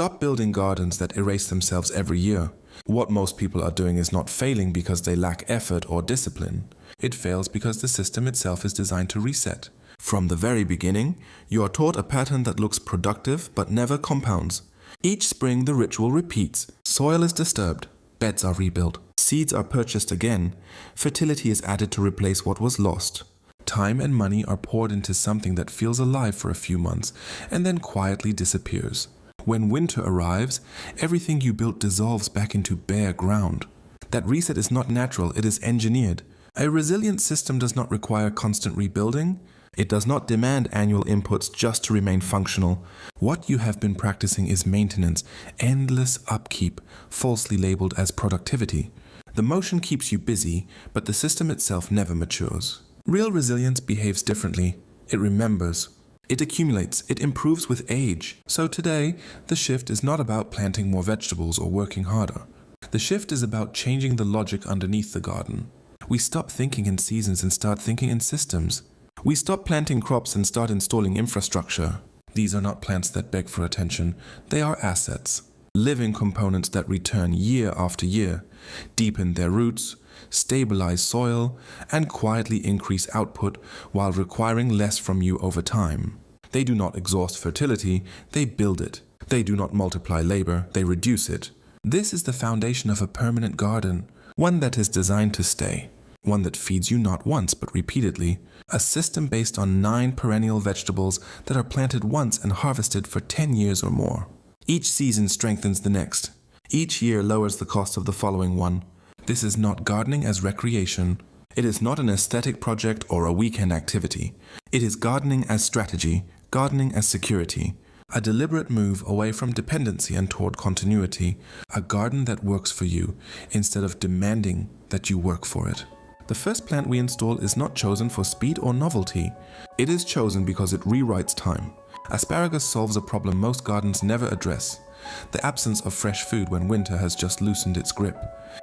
Stop building gardens that erase themselves every year. What most people are doing is not failing because they lack effort or discipline. It fails because the system itself is designed to reset. From the very beginning, you are taught a pattern that looks productive but never compounds. Each spring the ritual repeats. Soil is disturbed, beds are rebuilt, seeds are purchased again, fertility is added to replace what was lost. Time and money are poured into something that feels alive for a few months and then quietly disappears. When winter arrives, everything you built dissolves back into bare ground. That reset is not natural, it is engineered. A resilient system does not require constant rebuilding. It does not demand annual inputs just to remain functional. What you have been practicing is maintenance, endless upkeep, falsely labeled as productivity. The motion keeps you busy, but the system itself never matures. Real resilience behaves differently. It remembers. It accumulates. It improves with age. So today, the shift is not about planting more vegetables or working harder. The shift is about changing the logic underneath the garden. We stop thinking in seasons and start thinking in systems. We stop planting crops and start installing infrastructure. These are not plants that beg for attention. They are assets. Living components that return year after year, deepen their roots, stabilize soil, and quietly increase output while requiring less from you over time. They do not exhaust fertility, they build it. They do not multiply labor, they reduce it. This is the foundation of a permanent garden, one that is designed to stay, one that feeds you not once but repeatedly, a system based on 9 perennial vegetables that are planted once and harvested for 10 years or more. Each season strengthens the next. Each year lowers the cost of the following one. This is not gardening as recreation. It is not an aesthetic project or a weekend activity. It is gardening as strategy, gardening as security. A deliberate move away from dependency and toward continuity. A garden that works for you instead of demanding that you work for it. The first plant we install is not chosen for speed or novelty. It is chosen because it rewrites time. Asparagus solves a problem most gardens never address. The absence of fresh food when winter has just loosened its grip.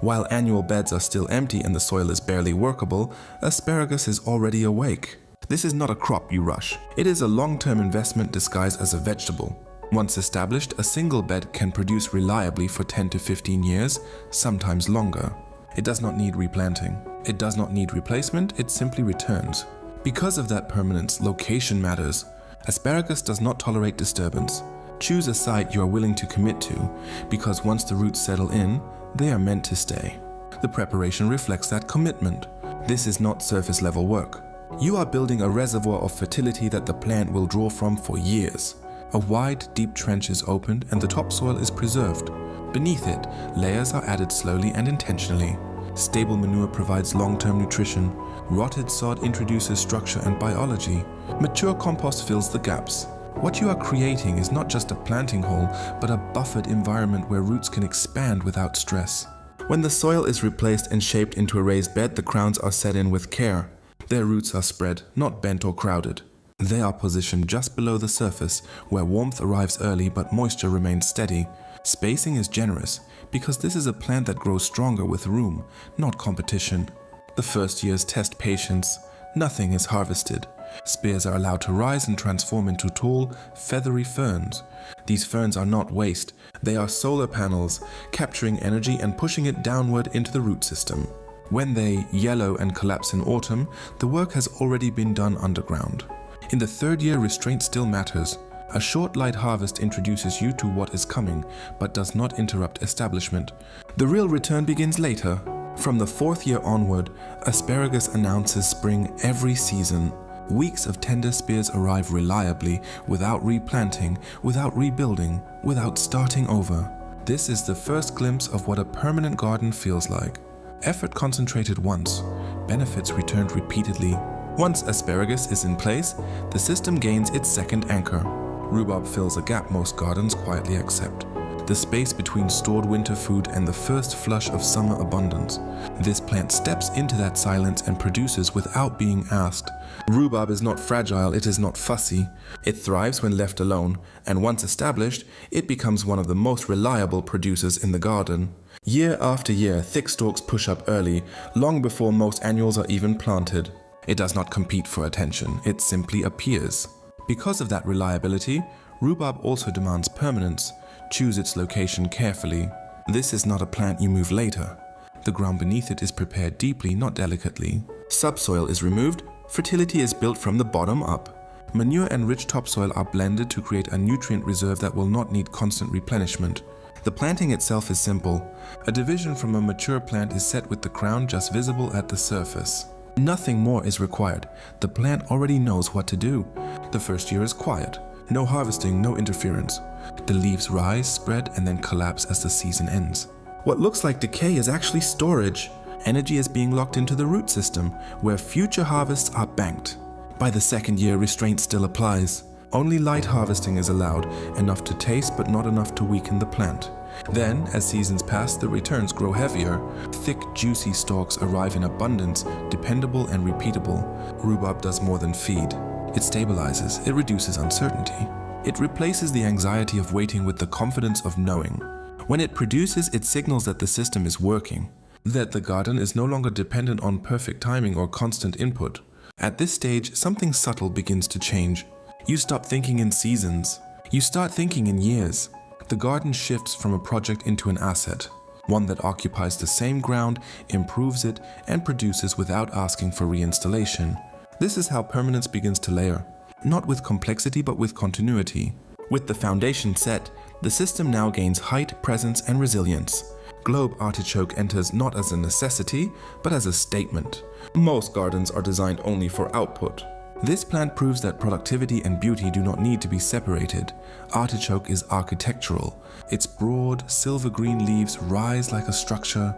While annual beds are still empty and the soil is barely workable, asparagus is already awake. This is not a crop you rush. It is a long-term investment disguised as a vegetable. Once established, a single bed can produce reliably for 10 to 15 years, sometimes longer. It does not need replanting. It does not need replacement, it simply returns. Because of that permanence, location matters. Asparagus does not tolerate disturbance. Choose a site you are willing to commit to, because once the roots settle in, they are meant to stay. The preparation reflects that commitment. This is not surface level work. You are building a reservoir of fertility that the plant will draw from for years. A wide, deep trench is opened and the topsoil is preserved. Beneath it, layers are added slowly and intentionally. Stable manure provides long-term nutrition. Rotted sod introduces structure and biology. Mature compost fills the gaps. What you are creating is not just a planting hole, but a buffered environment where roots can expand without stress. When the soil is replaced and shaped into a raised bed, the crowns are set in with care. Their roots are spread, not bent or crowded. They are positioned just below the surface, where warmth arrives early but moisture remains steady. Spacing is generous, because this is a plant that grows stronger with room, not competition. The first years test patience. Nothing is harvested. Spears are allowed to rise and transform into tall, feathery ferns. These ferns are not waste. They are solar panels, capturing energy and pushing it downward into the root system. When they yellow and collapse in autumn, the work has already been done underground. In the third year, restraint still matters. A short light harvest introduces you to what is coming, but does not interrupt establishment. The real return begins later. From the 4th year onward, asparagus announces spring every season. Weeks of tender spears arrive reliably, without replanting, without rebuilding, without starting over. This is the first glimpse of what a permanent garden feels like. Effort concentrated once, benefits returned repeatedly. Once asparagus is in place, the system gains its second anchor. Rhubarb fills a gap most gardens quietly accept. The space between stored winter food and the first flush of summer abundance. This plant steps into that silence and produces without being asked. Rhubarb is not fragile, it is not fussy. It thrives when left alone, and once established, it becomes one of the most reliable producers in the garden. Year after year, thick stalks push up early, long before most annuals are even planted. It does not compete for attention, it simply appears. Because of that reliability, rhubarb also demands permanence. Choose its location carefully. This is not a plant you move later. The ground beneath it is prepared deeply, not delicately. Subsoil is removed. Fertility is built from the bottom up. Manure and rich topsoil are blended to create a nutrient reserve that will not need constant replenishment. The planting itself is simple. A division from a mature plant is set with the crown just visible at the surface. Nothing more is required. The plant already knows what to do. The first year is quiet. No harvesting, no interference. The leaves rise, spread, and then collapse as the season ends. What looks like decay is actually storage. Energy is being locked into the root system, where future harvests are banked. By the second year, restraint still applies. Only light harvesting is allowed, enough to taste but not enough to weaken the plant. Then, as seasons pass, the returns grow heavier. Thick, juicy stalks arrive in abundance, dependable and repeatable. Rhubarb does more than feed. It stabilizes, it reduces uncertainty. It replaces the anxiety of waiting with the confidence of knowing. When it produces, it signals that the system is working, that the garden is no longer dependent on perfect timing or constant input. At this stage, something subtle begins to change. You stop thinking in seasons. You start thinking in years. The garden shifts from a project into an asset, one that occupies the same ground, improves it, and produces without asking for reinstallation. This is how permanence begins to layer, not with complexity but with continuity. With the foundation set, the system now gains height, presence, and resilience. Globe artichoke enters not as a necessity, but as a statement. Most gardens are designed only for output. This plant proves that productivity and beauty do not need to be separated. Artichoke is architectural. Its broad, silver-green leaves rise like a structure,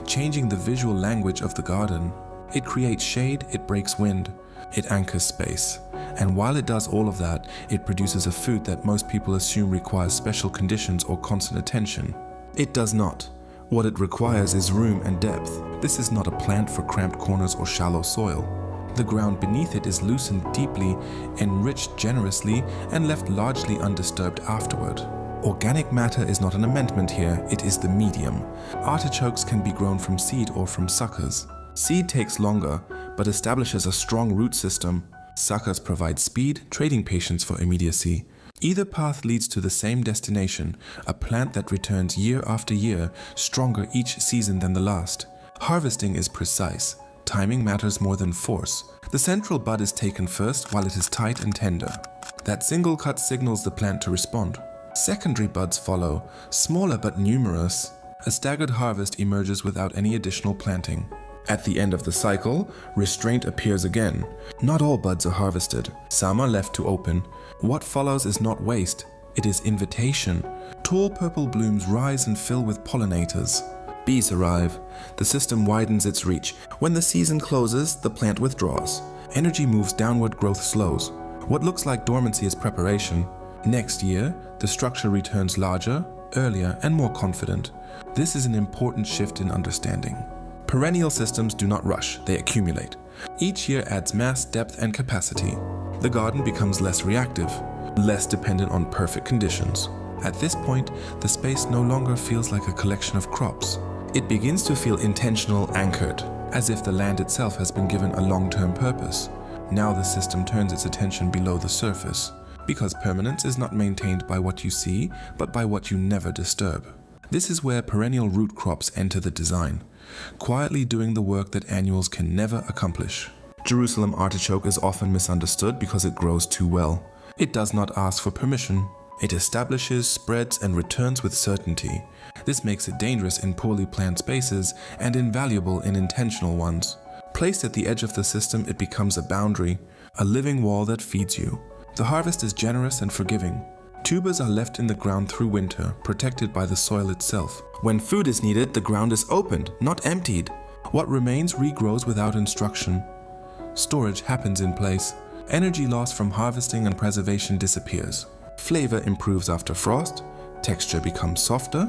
changing the visual language of the garden. It creates shade, it breaks wind, it anchors space. And while it does all of that, it produces a food that most people assume requires special conditions or constant attention. It does not. What it requires is room and depth. This is not a plant for cramped corners or shallow soil. The ground beneath it is loosened deeply, enriched generously, and left largely undisturbed afterward. Organic matter is not an amendment here, it is the medium. Artichokes can be grown from seed or from suckers. Seed takes longer, but establishes a strong root system. Suckers provide speed, trading patience for immediacy. Either path leads to the same destination, a plant that returns year after year, stronger each season than the last. Harvesting is precise. Timing matters more than force. The central bud is taken first while it is tight and tender. That single cut signals the plant to respond. Secondary buds follow, smaller but numerous. A staggered harvest emerges without any additional planting. At the end of the cycle, restraint appears again. Not all buds are harvested. Some are left to open. What follows is not waste, it is invitation. Tall purple blooms rise and fill with pollinators. Bees arrive. The system widens its reach. When the season closes, the plant withdraws. Energy moves downward, growth slows. What looks like dormancy is preparation. Next year, the structure returns larger, earlier, and more confident. This is an important shift in understanding. Perennial systems do not rush, they accumulate. Each year adds mass, depth, and capacity. The garden becomes less reactive, less dependent on perfect conditions. At this point, the space no longer feels like a collection of crops. It begins to feel intentional, anchored, as if the land itself has been given a long-term purpose. Now the system turns its attention below the surface, because permanence is not maintained by what you see, but by what you never disturb. This is where perennial root crops enter the design, quietly doing the work that annuals can never accomplish. Jerusalem artichoke is often misunderstood because it grows too well. It does not ask for permission. It establishes, spreads, and returns with certainty. This makes it dangerous in poorly planned spaces and invaluable in intentional ones. Placed at the edge of the system, it becomes a boundary, a living wall that feeds you. The harvest is generous and forgiving. Tubers are left in the ground through winter, protected by the soil itself. When food is needed, the ground is opened, not emptied. What remains regrows without instruction. Storage happens in place. Energy loss from harvesting and preservation disappears. Flavor improves after frost, texture becomes softer.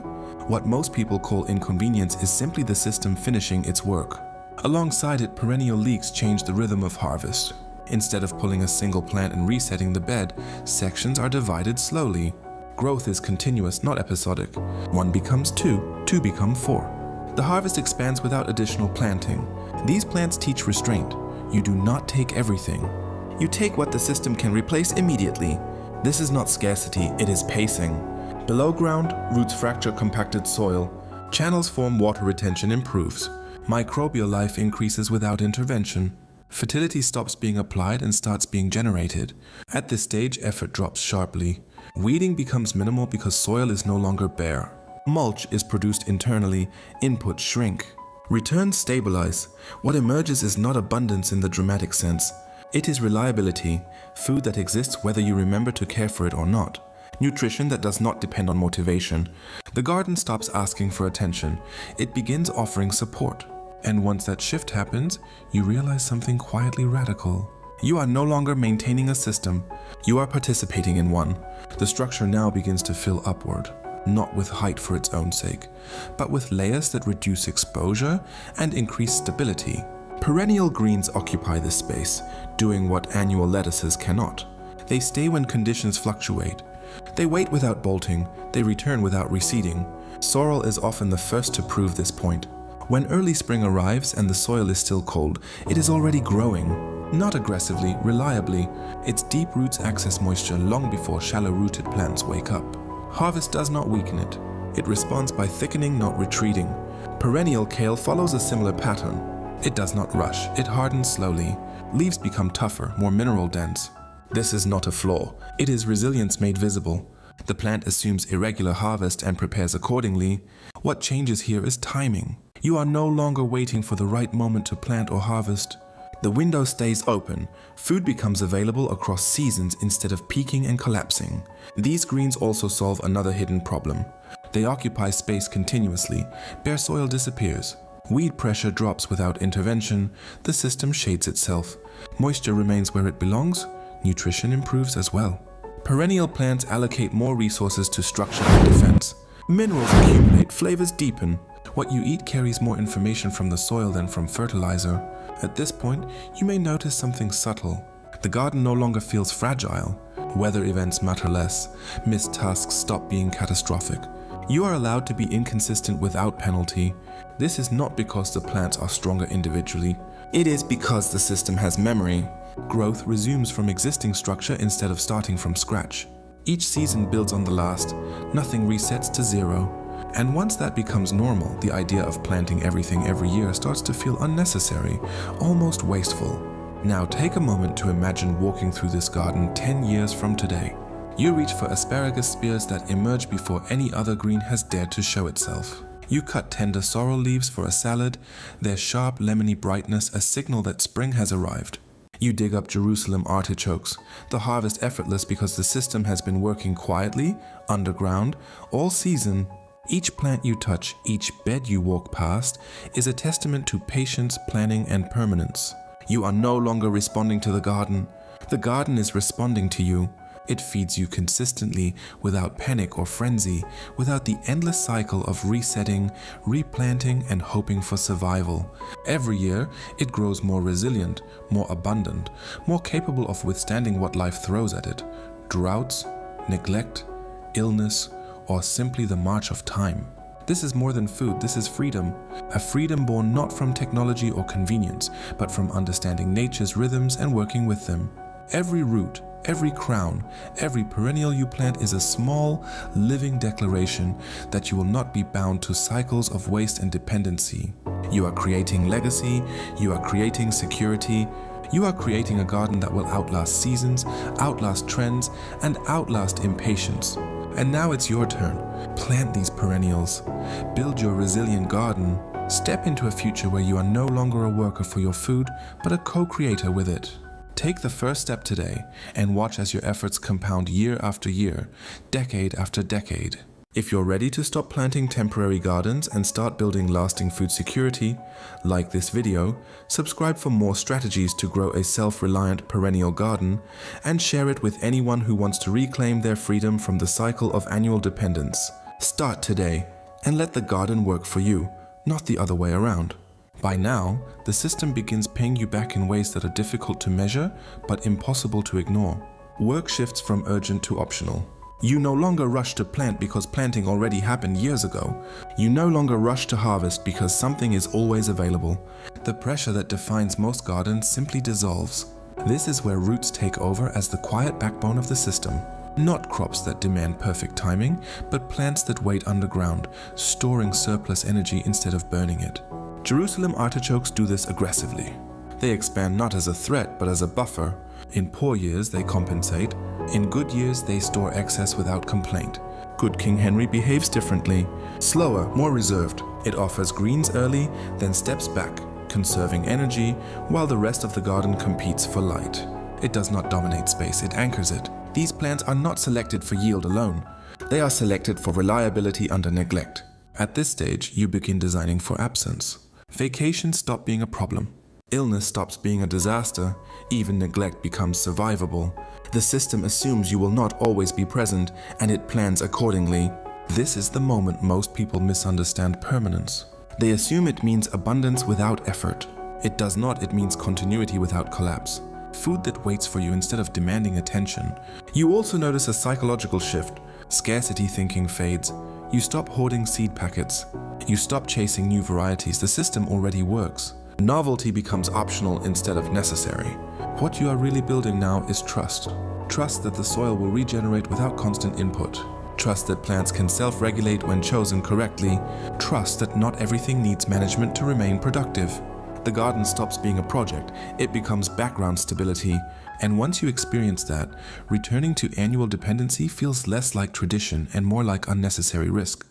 What most people call inconvenience is simply the system finishing its work. Alongside it, perennial leeks change the rhythm of harvest. Instead of pulling a single plant and resetting the bed, sections are divided slowly. Growth is continuous, not episodic. 1 becomes 2, 2 become 4. The harvest expands without additional planting. These plants teach restraint. You do not take everything. You take what the system can replace immediately. This is not scarcity, it is pacing. Below ground, roots fracture compacted soil, channels form, water retention improves, microbial life increases without intervention, fertility stops being applied and starts being generated. At this stage, effort drops sharply. Weeding becomes minimal because soil is no longer bare. Mulch is produced internally, inputs shrink. Returns stabilize. What emerges is not abundance in the dramatic sense. It is reliability, food that exists whether you remember to care for it or not. Nutrition that does not depend on motivation. The garden stops asking for attention. It begins offering support. And once that shift happens, you realize something quietly radical. You are no longer maintaining a system. You are participating in one. The structure now begins to fill upward, not with height for its own sake, but with layers that reduce exposure and increase stability. Perennial greens occupy this space, doing what annual lettuces cannot. They stay when conditions fluctuate. They wait without bolting, they return without receding. Sorrel is often the first to prove this point. When early spring arrives and the soil is still cold, it is already growing. Not aggressively, reliably. Its deep roots access moisture long before shallow-rooted plants wake up. Harvest does not weaken it. It responds by thickening, not retreating. Perennial kale follows a similar pattern. It does not rush, it hardens slowly. Leaves become tougher, more mineral-dense. This is not a flaw. It is resilience made visible. The plant assumes irregular harvest and prepares accordingly. What changes here is timing. You are no longer waiting for the right moment to plant or harvest. The window stays open. Food becomes available across seasons instead of peaking and collapsing. These greens also solve another hidden problem. They occupy space continuously. Bare soil disappears. Weed pressure drops without intervention. The system shades itself. Moisture remains where it belongs. Nutrition improves as well. Perennial plants allocate more resources to structure and defense. Minerals accumulate, flavors deepen. What you eat carries more information from the soil than from fertilizer. At this point, you may notice something subtle. The garden no longer feels fragile. Weather events matter less. Missed tasks stop being catastrophic. You are allowed to be inconsistent without penalty. This is not because the plants are stronger individually. It is because the system has memory. Growth resumes from existing structure instead of starting from scratch. Each season builds on the last. Nothing resets to zero. And once that becomes normal, the idea of planting everything every year starts to feel unnecessary, almost wasteful. Now take a moment to imagine walking through this garden 10 years from today. You reach for asparagus spears that emerge before any other green has dared to show itself. You cut tender sorrel leaves for a salad, their sharp lemony brightness a signal that spring has arrived. You dig up Jerusalem artichokes, the harvest effortless because the system has been working quietly, underground, all season. Each plant you touch, each bed you walk past, is a testament to patience, planning, and permanence. You are no longer responding to the garden. The garden is responding to you. It feeds you consistently, without panic or frenzy, without the endless cycle of resetting, replanting, and hoping for survival. Every year, it grows more resilient, more abundant, more capable of withstanding what life throws at it. Droughts, neglect, illness, or simply the march of time. This is more than food, this is freedom. A freedom born not from technology or convenience, but from understanding nature's rhythms and working with them. Every root, every crown, every perennial you plant is a small, living declaration that you will not be bound to cycles of waste and dependency. You are creating legacy, you are creating security, you are creating a garden that will outlast seasons, outlast trends, and outlast impatience. And now it's your turn. Plant these perennials. Build your resilient garden. Step into a future where you are no longer a worker for your food, but a co-creator with it. Take the first step today and watch as your efforts compound year after year, decade after decade. If you're ready to stop planting temporary gardens and start building lasting food security, like this video, subscribe for more strategies to grow a self-reliant perennial garden, and share it with anyone who wants to reclaim their freedom from the cycle of annual dependence. Start today and let the garden work for you, not the other way around. By now, the system begins paying you back in ways that are difficult to measure but impossible to ignore. Work shifts from urgent to optional. You no longer rush to plant because planting already happened years ago. You no longer rush to harvest because something is always available. The pressure that defines most gardens simply dissolves. This is where roots take over as the quiet backbone of the system. Not crops that demand perfect timing, but plants that wait underground, storing surplus energy instead of burning it. Jerusalem artichokes do this aggressively. They expand not as a threat, but as a buffer. In poor years, they compensate. In good years, they store excess without complaint. Good King Henry behaves differently. Slower, more reserved. It offers greens early, then steps back, conserving energy, while the rest of the garden competes for light. It does not dominate space, it anchors it. These plants are not selected for yield alone. They are selected for reliability under neglect. At this stage, you begin designing for absence. Vacations stop being a problem. Illness stops being a disaster. Even neglect becomes survivable. The system assumes you will not always be present, and it plans accordingly. This is the moment most people misunderstand permanence. They assume it means abundance without effort. It does not, it means continuity without collapse. Food that waits for you instead of demanding attention. You also notice a psychological shift. Scarcity thinking fades. You stop hoarding seed packets. You stop chasing new varieties. The system already works. Novelty becomes optional instead of necessary. What you are really building now is trust. Trust that the soil will regenerate without constant input. Trust that plants can self-regulate when chosen correctly. Trust that not everything needs management to remain productive. The garden stops being a project, it becomes background stability. And once you experience that, returning to annual dependency feels less like tradition and more like unnecessary risk.